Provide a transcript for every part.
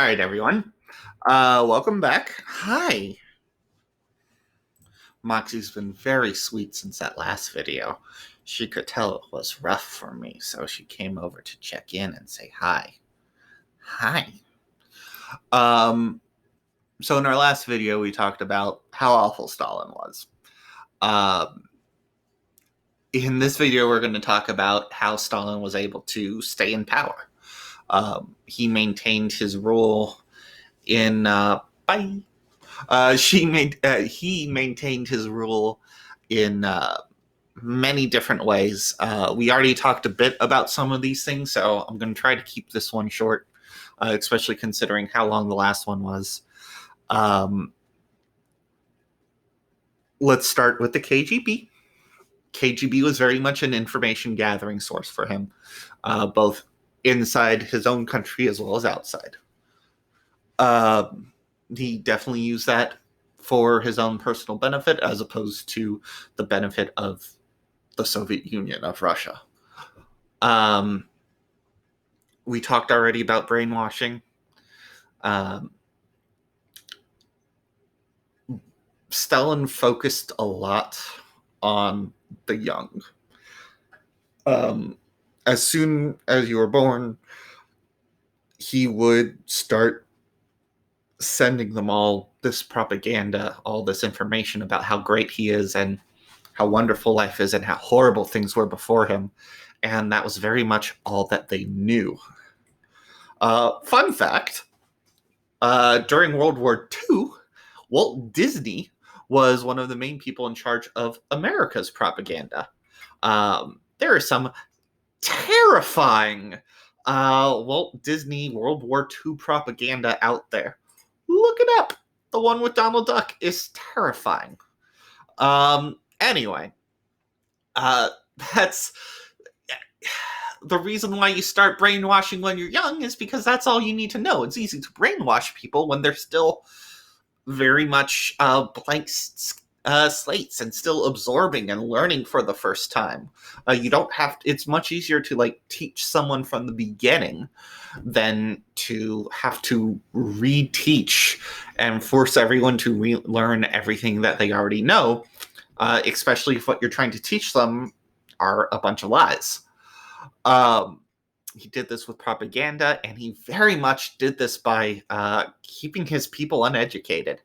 All right, everyone. Welcome back. Hi. Moxie's been very sweet since that last video. She could tell it was rough for me, so she came over to check in and say hi. Hi. Um, so in our last video, we talked about how awful Stalin was. Um, in this video, we're going to talk about how Stalin was able to stay in power. He maintained his rule in bye. He maintained his rule in many different ways. We already talked a bit about some of these things, so I'm going to try to keep this one short, especially considering how long the last one was. Um, let's start with the KGB. KGB was very much an information gathering source for him, both inside his own country as well as outside. He definitely used that for his own personal benefit as opposed to the benefit of the Soviet Union, of Russia. We talked already about brainwashing. Stalin focused a lot on the young. As soon as you were born, he would start sending them all this propaganda, all this information about how great he is and how wonderful life is and how horrible things were before him. And that was very much all that they knew. Fun fact, during World War II, Walt Disney was one of the main people in charge of America's propaganda. There is some terrifying Walt Disney World War II propaganda out there. Look it up. The one with Donald Duck is terrifying. Anyway, that's the reason why you start brainwashing when you're young is because that's all you need to know. It's easy to brainwash people when they're still very much blank slates and still absorbing and learning for the first time. You don't have to, it's much easier to teach someone from the beginning than to have to reteach and force everyone to relearn everything that they already know, especially if what you're trying to teach them are a bunch of lies. He did this with propaganda, and he very much did this by keeping his people uneducated.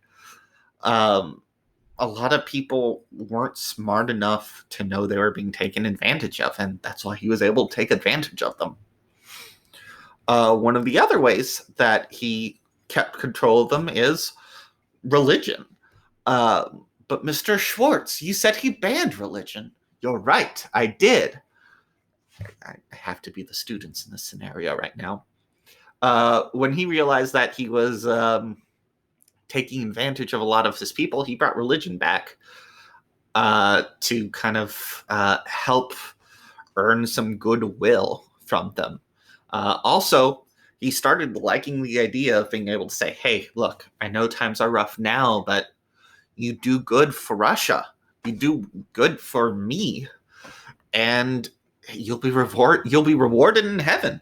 A lot of people weren't smart enough to know they were being taken advantage of, and that's why he was able to take advantage of them. One of the other ways that he kept control of them is religion. But Mr. Schwartz, you said he banned religion. You're right, I did. I have to be the students in this scenario right now. When he realized that he was taking advantage of a lot of his people, he brought religion back to kind of help earn some goodwill from them. Also, he started liking the idea of being able to say, hey, look, I know times are rough now, but you do good for Russia. You do good for me. And you'll be rewarded in heaven.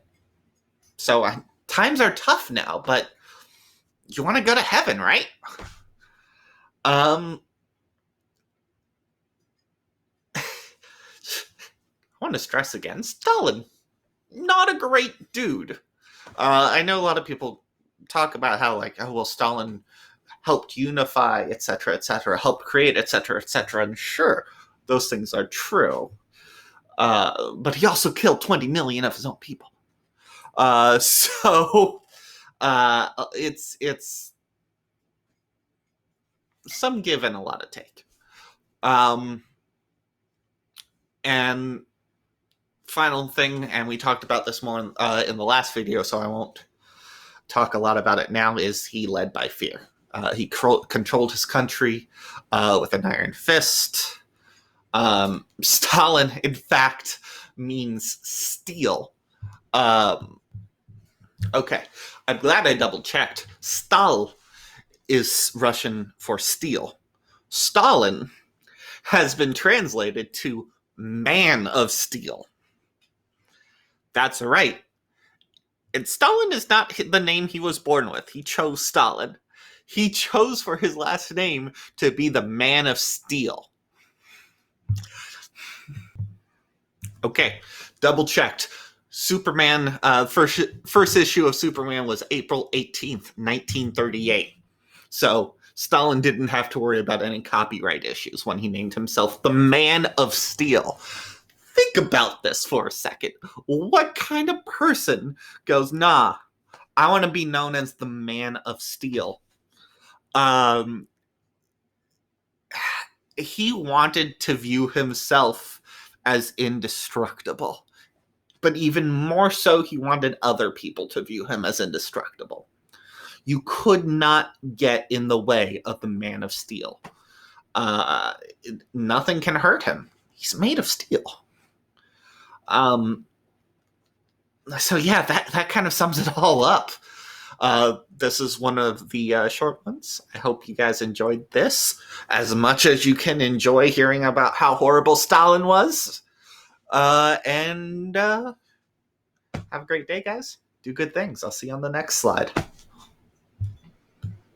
So times are tough now, but you want to go to heaven, right? I want to stress again, Stalin, not a great dude. I know a lot of people talk about how Stalin helped unify, etc., helped create, etc., and sure, those things are true. But he also killed 20 million of his own people. So it's some give and a lot of take. And final thing, and we talked about this more in the last video, so I won't talk a lot about it now, is he led by fear. He controlled his country with an iron fist. Stalin, in fact, means steel. Okay, I'm glad I double-checked. Stal is Russian for steel. Stalin has been translated to man of steel. That's right. And Stalin is not the name he was born with. He chose Stalin. He chose for his last name to be the Man of Steel. Okay, double checked. Superman, first issue of Superman was April 18th, 1938. So Stalin didn't have to worry about any copyright issues when he named himself the Man of Steel. Think about this for a second. What kind of person goes, nah, I want to be known as the Man of Steel? Um, he wanted to view himself as indestructible. But even more so, he wanted other people to view him as indestructible. You could not get in the way of the Man of Steel. Uh, Nothing can hurt him. He's made of steel. So yeah, that kind of sums it all up. This is one of the short ones. I hope you guys enjoyed this as much as you can enjoy hearing about how horrible Stalin was. And have a great day, guys. Do good things. I'll see you on the next slide.